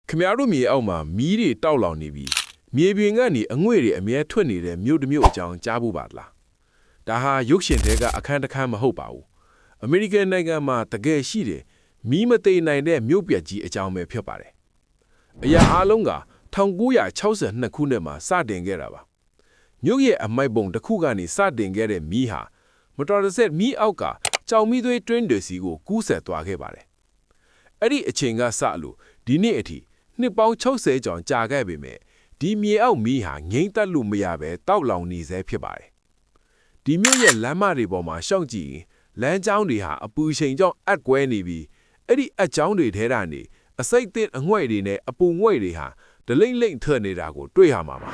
ခမရတို့မြေအောက်မှာမီးတွေတောက်လောင်နေပြီးမြေပြင်ကနေအငွေ့တွေအမြဲထွက်နေတဲ့မြို့တစ်မြို့အကြောင်းကြားဖို့ပါလားဒါဟာရုပ်ရှင်တွေကအခန်းတစ်ခန်းမဟုတ်ပါဘူးအမေရိကန်နိုင်ငံမှာတကယ်ရှိတယ်မီးမသိနိုင်တဲ့မြို့ပြကြီးအကြောင်းပဲဖြစ်ပါတယ်အရာအလုံးက1962ခုနှစ်မှာစတင်ခဲ့တာပါမြို့ရဲ့အမိုက်ပုံတစ်ခုကနေစတင်ခဲ့တဲ့မီးဟာမတော်တဆမီးအောက်ကကြောင်မီးသွေးတွင်းတွေစီကိုကူးဆက်သွားခဲ့ပါတယ်အဲ့ဒီအချိန်ကစလို့ဒီနေ့အထိနှစ်ပေါင်း60ကျော်ကြာခဲ့ပေမဲ့ဒီမြေအောက်မီးဟာငိမ့်သက်လို့မရပဲတောက်လောင်နေဆဲဖြစ်ပါတယ်ဒီမြို့ရဲ့လမ်းမတွေပေါ်မှာရှောက်ကြည့်ရင်လမ်းကြောင်းတွေဟာအပူချိန်ကြောင့်အက်ကွဲနေပြီးအဲ့ဒီအက်ကြောင်းတွေထဲကနေအစိတ်သစ်အငွဲ့တွေနဲ့အပူငွေ့တွေဟာဒလိမ့်လိမ့်ထွက်နေတာကိုတွေ့ရမှာပါ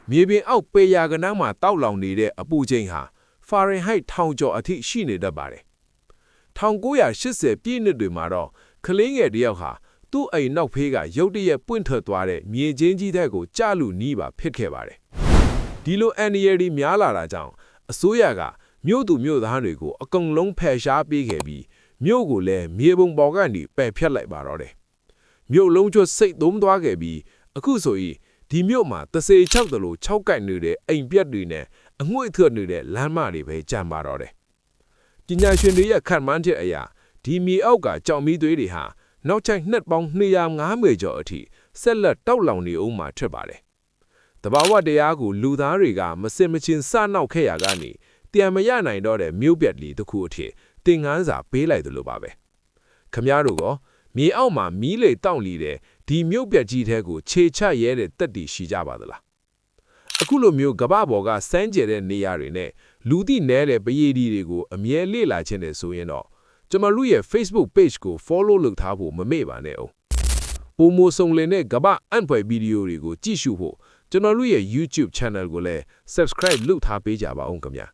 မြေပြင်အောက်ပေရာကနန်းမှာတောက်လောင်နေတဲ့အပူချိန်ဟာဖာရင်ဟိုက်1000ကျော်အထိရှိနေတတ်ပါတယ်1980ပြည့်နှစ်တွေမှာတော့ကလေးငယ်တယောက်ဟာသူ့အိမ်နောက်ဖေးကရုတ်တရက်ပွင့်ထွက်သွားတဲ့မြေချင်းကြီးတဲ့ကိုကြလူနီးပါဖြစ်ခဲ့ပါတယ်ဒီလိုအန်ဒီယယ်ဒီများလာတာကြောင့်အစိုးရကမြို့သူမြို့သားတွေကိုအကုန်လုံးဖယ်ရှားပေးခဲ့ပြီးမြို့ကိုလည်းမြေပုံပေါ်ကနေပယ်ဖျက်လိုက်ပါတော့တယ်မြို့လုံးကျွတ်စိတ်သုံးသွားခဲ့ပြီးအခုဆိုရင်ဒီမြို့မှာတစေချောက်တလို့6ကိုက်နေတဲ့အိမ်ပြက်တွေနဲ့အငွေ့ထွက်နေတဲ့လမ်းမတွေပဲကြံပါတော့တယ်ပညာရှင်တွေရဲ့ခန့်မှန်းချက်အရဒီမြေအောက်ကကြောင်မီးသွေးတွေဟာနောက်ချိုင်နှစ်ပေါင်း250ကျော်အထိဆက်လက်တောက်လောင်နေအောင်မှာဖြစ်ပါတယ်တဘာဝတရားကိုလူသားတွေကမစင်မချင်းစနောက်ခဲ့ရကနေတရားမရနိုင်တော့တဲ့မြို့ပြက်လီတစ်ခုအထိသင်ငန်းစာပေးလိုက်တယ်လို့ပါပဲခမည်းတော်ကမြေအောက်မှာမီးလေတောင့်လီတဲ့ဒီမြို့ပြက်ကြီးထဲကိုခြေချရဲတဲ့တက်တီရှိကြပါသလားအခုလိုမျိုးကမ္ဘာပေါ်ကစမ်းကြဲတဲ့နေရာတွေနဲ့လူသိနဲတဲ့ပရိသီတွေကိုအမြဲလေ့လာခြင်းနဲ့ဆိုရင်တော့ကျွန်တော်တို့ရဲ့ Facebook page ကို follow လုပ်ထားဖို့မမေ့ပါနဲ့အောင်ပုံမဆုံလင်တဲ့ကမ္ဘာအံ့ဖွယ်ဗီဒီယိုတွေကိုကြည့်ရှုဖို့ကျွန်တော်တို့ရဲ့ YouTube channel ကိုလည်း subscribe လုပ်ထားပေးကြပါအောင်ခင်ဗျာ